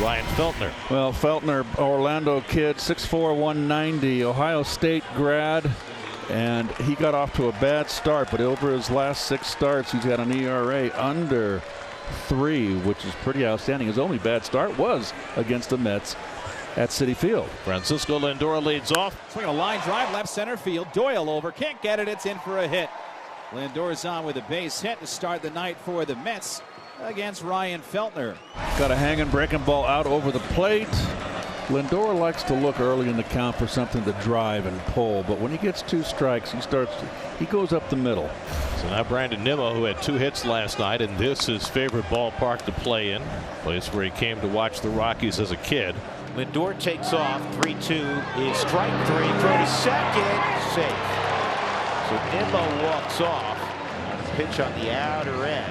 Ryan Feltner. Well, Feltner, Orlando kid, 6'4", 190, Ohio State grad, and he got off to a bad start, but over his last 6 starts, he's got an ERA under 3, which is pretty outstanding. His only bad start was against the Mets at Citi Field. Francisco Lindor leads off. Swing a line drive left center field. Doyle over, can't get it. It's in for a hit. Lindor's on with a base hit to start the night for the Mets against Ryan Feltner. Got a hanging breaking ball out over the plate. Lindor likes to look early in the count for something to drive and pull, but when he gets 2 strikes, he goes up the middle. So now Brandon Nimmo, who had 2 hits last night, and this is his favorite ballpark to play in, place where he came to watch the Rockies as a kid. Lindor takes off. 3-2 is strike 3. Throw to second. Safe. So Nimmo walks off. Pitch on the outer edge.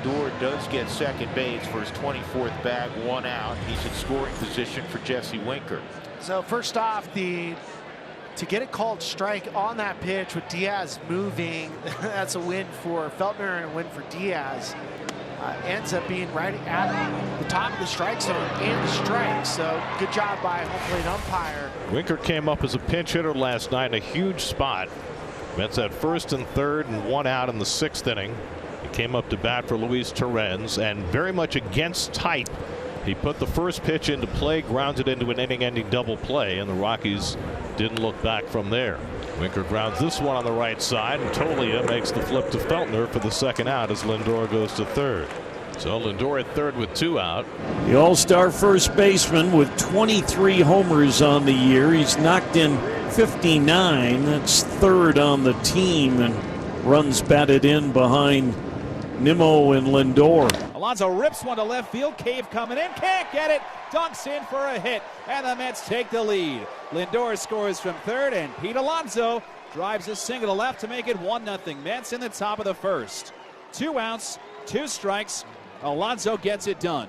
Lindor does get second base for his 24th bag. 1 out. He's in scoring position for Jesse Winker. So first off, to get it called strike on that pitch with Diaz moving, that's a win for Feltner and a win for Diaz. Ends up being right at the top of the strike zone and the strike. So good job by home plate umpire. Winker came up as a pinch hitter last night in a huge spot. Mets at first and third and 1 out in the 6th inning. He came up to bat for Luis Torrens, and very much against type, he put the first pitch into play, grounded into an inning-ending double play, and the Rockies didn't look back from there. Winker grounds this one on the right side, and Tolia makes the flip to Feltner for the 2nd out as Lindor goes to 3rd. So Lindor at 3rd with 2 out. The all-star first baseman with 23 homers on the year. He's knocked in 59. That's 3rd on the team, and runs batted in behind Nimmo and Lindor. Alonso rips one to left field. Cave coming in, can't get it. Dunks in for a hit, and the Mets take the lead. Lindor scores from 3rd, and Pete Alonso drives a single to left to make it 1-0 Mets in the top of the 1st. 2 outs, 2 strikes. Alonso gets it done.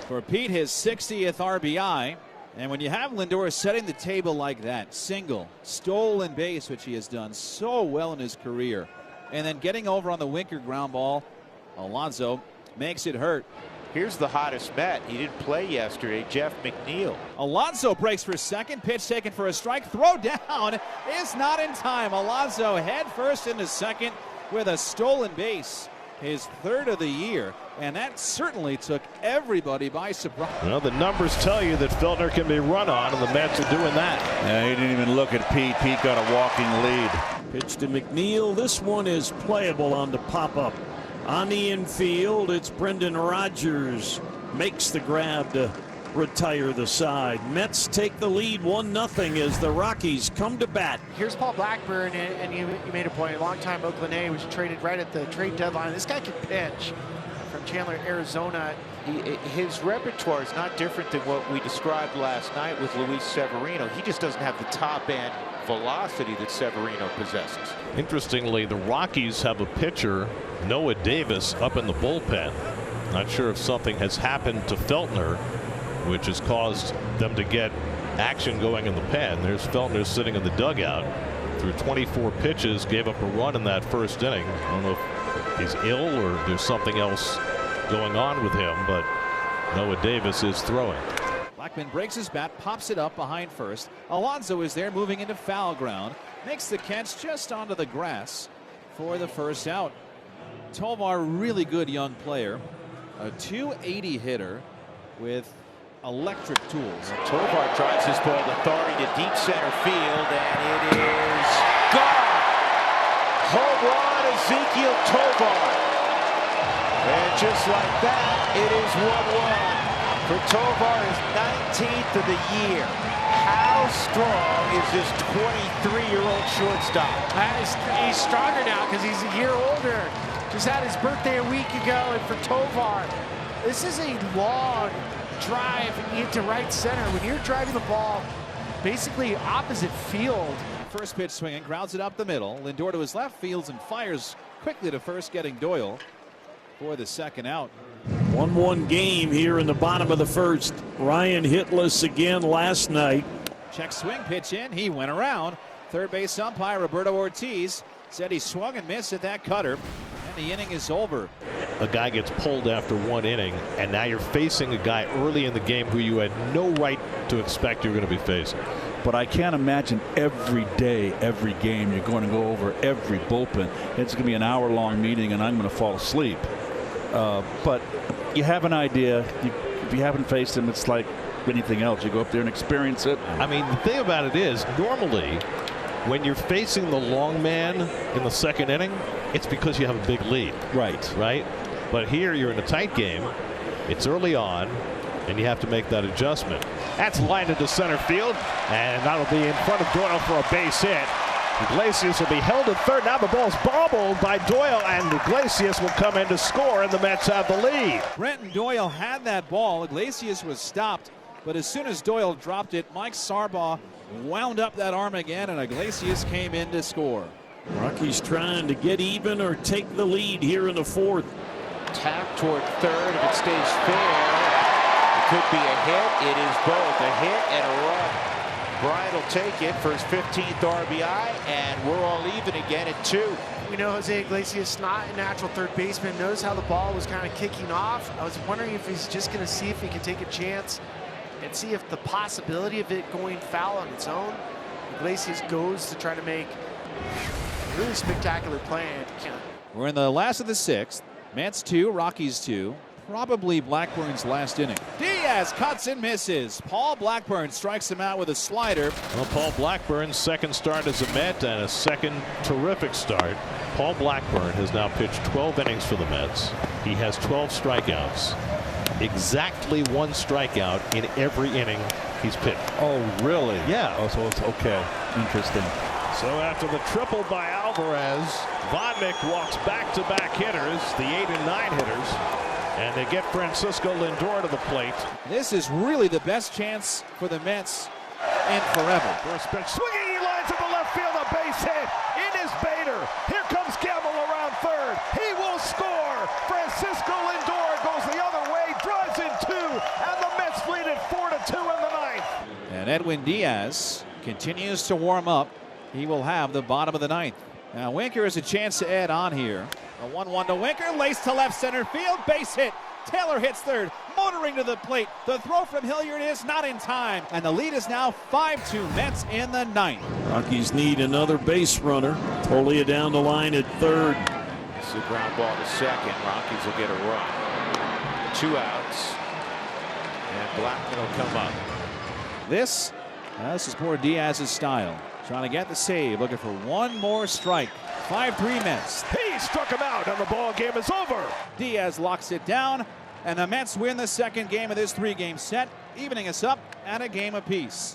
For Pete, his 60th RBI. And when you have Lindor setting the table like that, single, stolen base, which he has done so well in his career, and then getting over on the Winker ground ball, Alonso makes it hurt. Here's the hottest Met. He didn't play yesterday, Jeff McNeil. Alonso breaks for second. Pitch taken for a strike. Throw down is not in time. Alonso head first into second with a stolen base. His 3rd of the year, and that certainly took everybody by surprise. Well, the numbers tell you that Feltner can be run on, and the Mets are doing that. Yeah, he didn't even look at Pete. Pete got a walking lead. Pitch to McNeil. This one is playable on the pop-up. On the infield, it's Brendan Rodgers. Makes the grab to retire the side. Mets take the lead 1-0 as the Rockies come to bat. Here's Paul Blackburn, and you made a point. A long-time Oakland A was traded right at the trade deadline. This guy can pitch from Chandler, Arizona. His repertoire is not different than what we described last night with Luis Severino. He just doesn't have the top-end velocity that Severino possesses. Interestingly, the Rockies have a pitcher, Noah Davis, up in the bullpen. Not sure if something has happened to Feltner, which has caused them to get action going in the pen. There's Feltner sitting in the dugout. Through 24 pitches, gave up a run in that 1st inning. I don't know if he's ill or there's something else going on with him, but Noah Davis is throwing. Blackman breaks his bat, pops it up behind first. Alonso is there moving into foul ground. Makes the catch just onto the grass for the 1st out. Tovar, really good young player. A .280 hitter with electric tools. Tovar drives his ball with authority to deep center field, and it is gone. Home run, Ezequiel Tovar. And just like that, it is 1-1. For Tovar, his 19th of the year. How strong is this 23-year-old shortstop? He's stronger now because he's a year older. Just had his birthday a week ago, and for Tovar, this is a long drive into right center. When you're driving the ball basically opposite field. First pitch swinging, grounds it up the middle. Lindor to his left, fields and fires quickly to first, getting Doyle for the 2nd out. 1-1 game here in the bottom of the 1st. Ryan hitless again last night. Check swing, pitch in. He went around. Third base umpire Roberto Ortiz said he swung and missed at that cutter. And The inning is over. A guy gets pulled after 1 inning, and now you're facing a guy early in the game who you had no right to expect you're going to be facing. But I can't imagine every day, every game, you're going to go over every bullpen. It's going to be an hour-long meeting, and I'm going to fall asleep. But you have an idea. If you haven't faced him, it's like anything else. You go up there and experience it. I mean, the thing about it is, normally, when you're facing the long man in the second inning, it's because you have a big lead. Right? But here you're in a tight game. It's early on, and you have to make that adjustment. That's lined into center field, and that'll be in front of Doyle for a base hit. Iglesias will be held at third. Now the ball's bobbled by Doyle, and Iglesias will come in to score, and the Mets have the lead. Brenton Doyle had that ball. Iglesias was stopped, but as soon as Doyle dropped it, Mike Sarbaugh wound up that arm again, and Iglesias came in to score. Rockies trying to get even or take the lead here in the fourth. Tap toward third. If it stays fair, it could be a hit. It is both a hit and a run. Bryant will take it for his 15th RBI, and we're all even again at 2. We know Jose Iglesias not a natural third baseman. Notice how the ball was kind of kicking off. I was wondering if he's just going to see if he can take a chance and see if the possibility of it going foul on its own. Iglesias goes to try to make a really spectacular play. We're in the last of the 6th. Mets 2, Rockies 2. Probably Blackburn's last inning. Diaz cuts and misses. Paul Blackburn strikes him out with a slider. Well, Paul Blackburn's second start as a Met and a second terrific start. Paul Blackburn has now pitched 12 innings for the Mets. He has 12 strikeouts. Exactly 1 strikeout in every inning he's pitched. Oh, really? Yeah. Oh, so it's okay. Interesting. So after the triple by Alvarez, Vodnik walks back-to-back hitters, the 8 and 9 hitters, and they get Francisco Lindor to the plate. This is really the best chance for the Mets in forever. First pitch swinging, he lines to the left field, a base hit. In is Bader. Here comes Gamble around third. He will score. Francisco Lindor goes the other way, drives in 2, and the Mets lead it 4-2 in the 9th. And Edwin Diaz continues to warm up. He will have the bottom of the 9th. Now Winker has a chance to add on here. A 1-1 to Winker, laced to left center field, base hit. Taylor hits third, motoring to the plate. The throw from Hilliard is not in time, and the lead is now 5-2 Mets in the 9th. Rockies need another base runner. Tolia down the line at third. It's a ground ball to second. Rockies will get a run. 2 outs, and Blackman will come up. This is more Diaz's style. Trying to get the save, looking for 1 more strike. 5-3 Mets. He struck him out, and the ball game is over. Diaz locks it down, and the Mets win the second game of this 3-game set, evening us up at a game apiece.